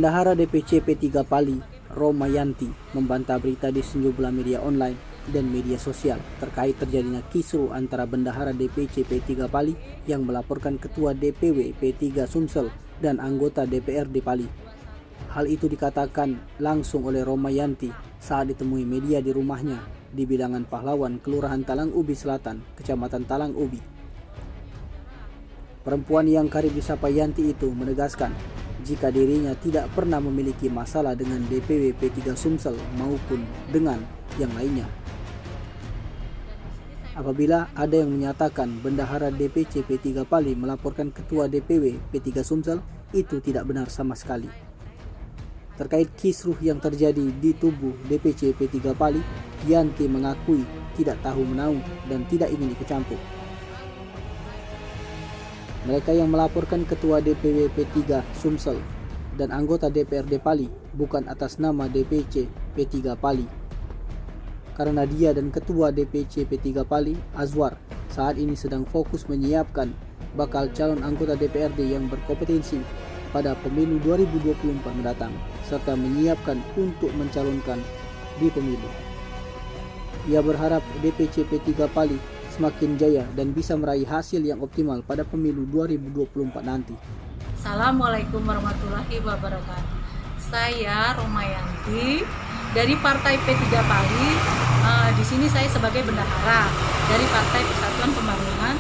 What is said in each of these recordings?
Bendahara DPC P3 Pali, Romayanti, membantah berita di sejumlah media online dan media sosial terkait terjadinya kisruh antara Bendahara DPC P3 Pali yang melaporkan Ketua DPW P3 Sumsel dan anggota DPRD Pali. Hal itu dikatakan langsung oleh Romayanti saat ditemui media di rumahnya di Bilangan Pahlawan, Kelurahan Talang Ubi Selatan, Kecamatan Talang Ubi. Perempuan yang karib disapa Yanti itu menegaskan jika dirinya tidak pernah memiliki masalah dengan DPW P3 Sumsel maupun dengan yang lainnya. Apabila ada yang menyatakan Bendahara DPC P3 Pali melaporkan Ketua DPW P3 Sumsel, itu tidak benar sama sekali. Terkait kisruh yang terjadi di tubuh DPC P3 Pali, Yanti mengakui tidak tahu menahu dan tidak ingin ikut campur. Mereka yang melaporkan Ketua DPW P3 Sumsel dan anggota DPRD Pali bukan atas nama DPC P3 Pali. Karena dia dan Ketua DPC P3 Pali, Azwar, saat ini sedang fokus menyiapkan bakal calon anggota DPRD yang berkompetensi pada pemilu 2024 mendatang, serta menyiapkan untuk mencalonkan di pemilu. Ia berharap DPC P3 Pali semakin jaya dan bisa meraih hasil yang optimal pada pemilu 2024 nanti. Assalamualaikum warahmatullahi wabarakatuh. Saya Romayanti dari Partai P3 Pali. Di sini saya sebagai bendahara dari Partai Persatuan Pembangunan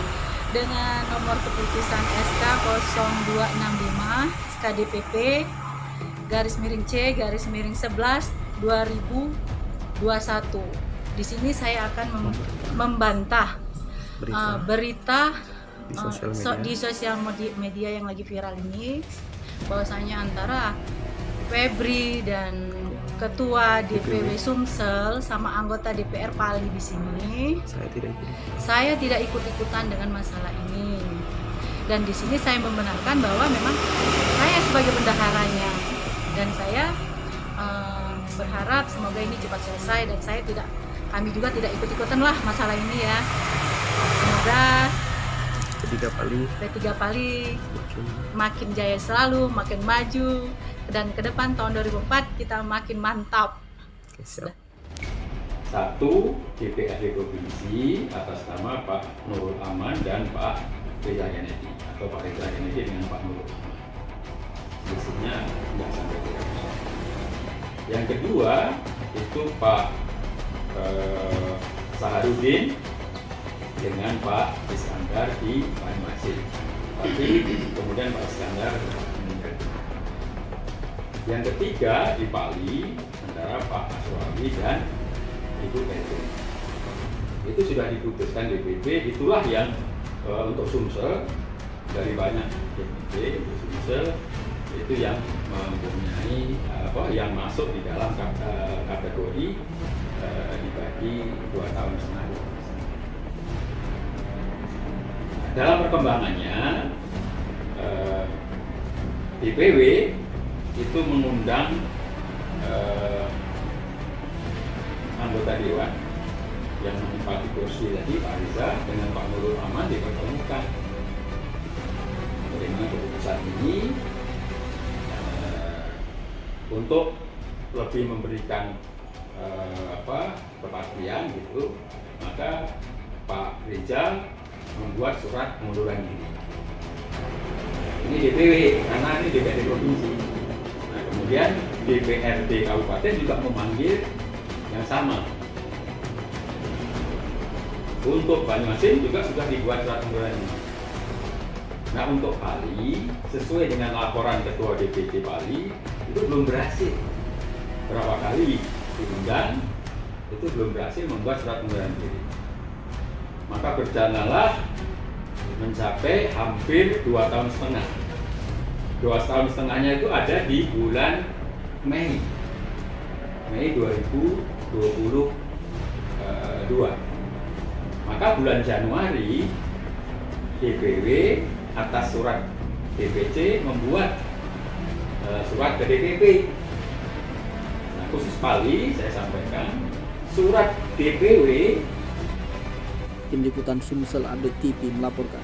dengan nomor keputusan SK 0265 SKDPP _C_11 2021. Di sini saya akan membantah berita di sosial media yang lagi viral ini, bahwasanya antara Febri dan Ketua DPW Sumsel sama anggota DPR Pali di sini, saya tidak ikut-ikutan dengan masalah ini. Dan di sini saya membenarkan bahwa memang saya sebagai bendaharanya, dan saya berharap semoga ini cepat selesai dan kami juga tidak ikut-ikutan lah masalah ini ya. Semoga P3 Pali makin jaya selalu, makin maju, dan ke depan tahun 2004 kita makin mantap. Oke, satu, DPRD Provinsi atas nama Pak Nurul Aman dan Pak Reza Kennedy, atau Pak Reza Kennedy dengan Pak Nurul Aman. Sebenarnya nggak sampai 3%. Yang kedua itu Pak Saharudin dengan Pak Iskandar di Banyuasin, tapi kemudian Pak Iskandar meninggal. Yang ketiga di Pali antara Pak Aswawi dan Ibu Catherine. Itu sudah diputuskan DPP, itulah yang untuk Sumsel dari banyak DPP untuk Sumsel itu yang mempunyai yang masuk di dalam kategori dibagi 2,5 tahun. Dalam perkembangannya DPW itu mengundang anggota dewan yang menempati kursi tadi, Pak Riza dengan Pak Nurul Aman, dipertemukan bagaimana keputusan ini untuk lebih memberikan kepastian gitu, maka Pak Rizal membuat surat pengunduran diri. Ini DPW, karena ini DPRD Provinsi. Nah, kemudian DPRD Kabupaten juga memanggil yang sama. Untuk Banyuasin juga sudah dibuat surat pengunduran diri. Nah, untuk Pali, sesuai dengan laporan Ketua DPC Pali, itu belum berhasil. Berapa kali diundang, itu belum berhasil membuat surat pengunduran diri. Maka berjalanlah mencapai hampir 2,5 tahun. 2,5 tahunnya itu ada di bulan Mei 2022. Maka bulan Januari DPW atas surat DPC membuat surat ke DPP. Nah, khusus Pali saya sampaikan surat DPW. Tim Liputan Sumsel Update TV melaporkan.